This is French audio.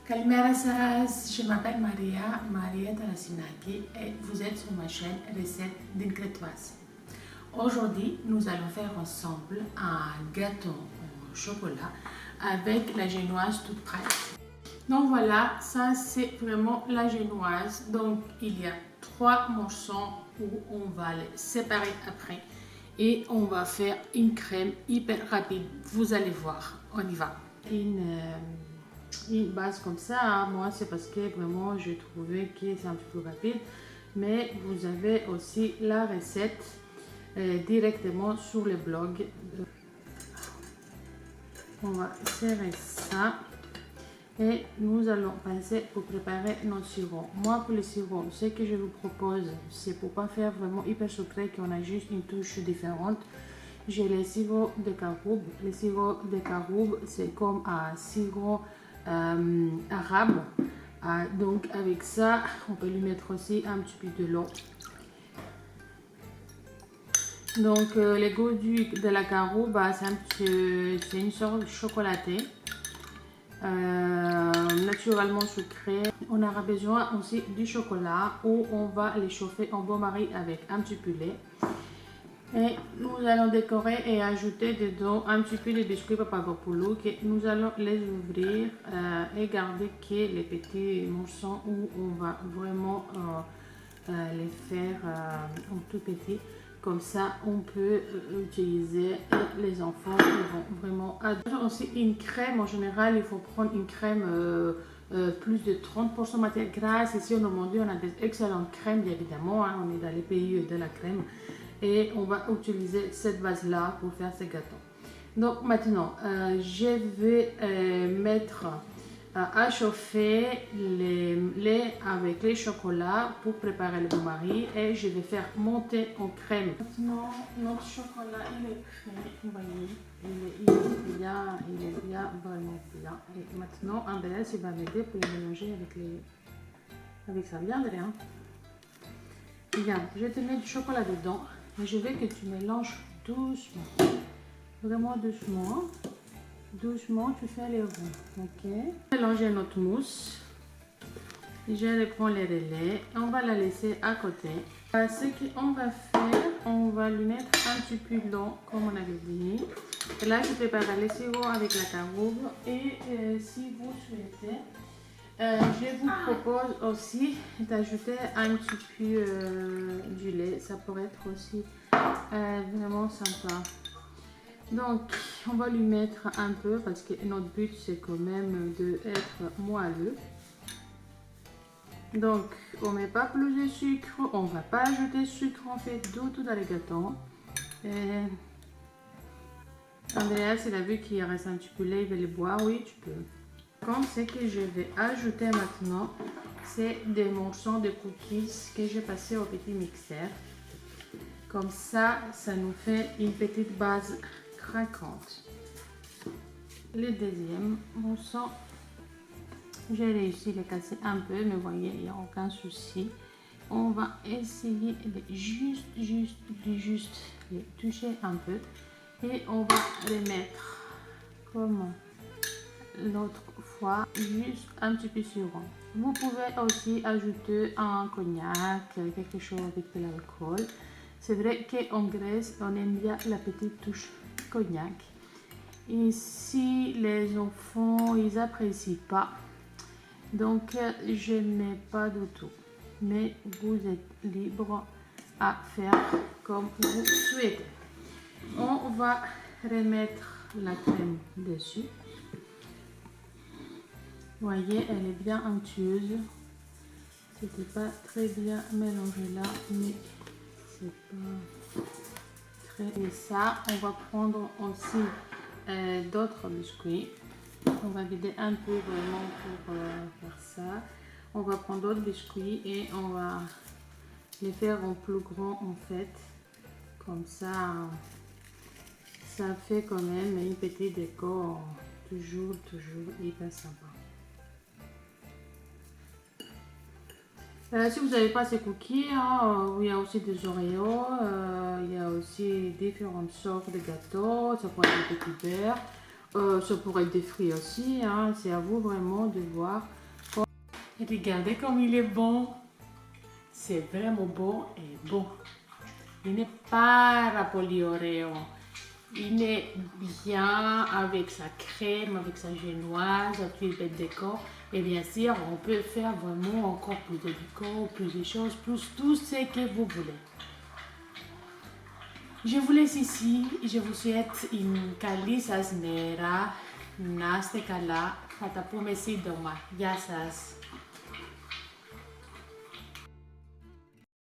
Kalimera Sas, je m'appelle Maria Tarasinaki et vous êtes sur ma chaîne Recettes d'une Crétoise. Aujourd'hui, nous allons faire ensemble un gâteau au chocolat avec la génoise toute prête. Donc voilà, ça c'est vraiment la génoise. Donc il y a 3 morceaux où on va les séparer après et on va faire une crème hyper rapide. Vous allez voir, on y va. Une base comme ça, hein. Moi c'est parce que vraiment j'ai trouvé que c'est un petit peu rapide, mais vous avez aussi la recette directement sur le blog. On va serrer ça et nous allons passer pour préparer notre sirop. Moi pour le sirop, ce que je vous propose, c'est pour pas faire vraiment hyper sucré qu'on a juste une touche différente. J'ai le sirop de caroube. Le sirop de caroube c'est comme un sirop arabe, donc avec ça on peut lui mettre aussi un petit peu de l'eau. Donc le goût de la caroube, c'est une sorte de chocolaté naturellement sucré. On aura besoin aussi du chocolat où on va les chauffer en bain-marie avec un petit peu de lait. Et nous allons décorer et ajouter dedans un petit peu de biscuits Papadopoulou que nous allons les ouvrir et garder que les petits morceaux où on va vraiment les faire en tout petit. Comme ça, on peut utiliser et les enfants vont vraiment adorer. Aussi une crème, en général, il faut prendre une crème plus de 30% matière grasse. Ici en Normandie, on a des excellentes crèmes, évidemment. Hein, on est dans les pays de la crème. Et on va utiliser cette base là pour faire ce gâteau. Donc maintenant je vais mettre à chauffer le lait avec les chocolats pour préparer le bain-marie et je vais faire monter en crème. Maintenant notre chocolat il est prêt, vous voyez, il est bien, vraiment bien. Et maintenant Andreas il va m'aider pour le mélanger avec ça. Bien Andrea. Regarde, je te mets du chocolat dedans. Mais je veux que tu mélanges doucement, vraiment doucement. Doucement, tu fais les ronds, ok? Mélanger notre mousse. Je reprends les relais. On va la laisser à côté. Ce qu'on va faire, on va lui mettre un petit peu d'eau, comme on avait dit. Et là, je prépare le sirop avec la caroube. Et si vous souhaitez, je vous propose aussi d'ajouter un petit peu du lait. Ça pourrait être aussi vraiment sympa. Donc, on va lui mettre un peu parce que notre but c'est quand même d'être moelleux. Donc, on ne met pas plus de sucre. On ne va pas ajouter de sucre en fait du tout dans les gâteaux. Andreas, il a vu qu'il reste un petit peu de lait, il veut le boire. Oui, tu peux. Comme ce que je vais ajouter maintenant, c'est des morceaux de cookies que j'ai passé au petit mixeur. Comme ça, ça nous fait une petite base craquante. Le deuxième morceau, j'ai réussi à le casser un peu, mais vous voyez, il n'y a aucun souci. On va essayer de juste les toucher un peu et on va les mettre comme l'autre fois, juste un petit peu sur rond. Vous pouvez aussi ajouter un cognac, quelque chose avec de l'alcool. C'est vrai qu'en Grèce, on aime bien la petite touche cognac. Et si les enfants, ils apprécient pas, donc je n'ai pas du tout. Mais vous êtes libre à faire comme vous souhaitez. On va remettre la crème dessus. Vous voyez, elle est bien onctueuse. C'était pas très bien mélangé là, mais c'est pas très. Et ça, on va prendre aussi d'autres biscuits. On va vider un peu vraiment pour faire ça. On va prendre d'autres biscuits et on va les faire en plus grand en fait. Comme ça, ça fait quand même une petite déco toujours hyper sympa. Si vous n'avez pas ces cookies, hein, il y a aussi des Oreos, il y a aussi différentes sortes de gâteaux, ça pourrait être des petits beurre. Ça pourrait être des fruits aussi, hein. C'est à vous vraiment de voir. Regardez comme il est bon. C'est vraiment bon et bon. Il n'est pas rapoli Oreo. Il est bien avec sa crème, avec sa génoise, avec les décors. Et bien sûr, on peut faire vraiment encore plus de décors, plus de choses, plus tout ce que vous voulez. Je vous laisse ici. Je vous souhaite une calice asmera. Naste kala. Hasta po mesi doma. Yasas.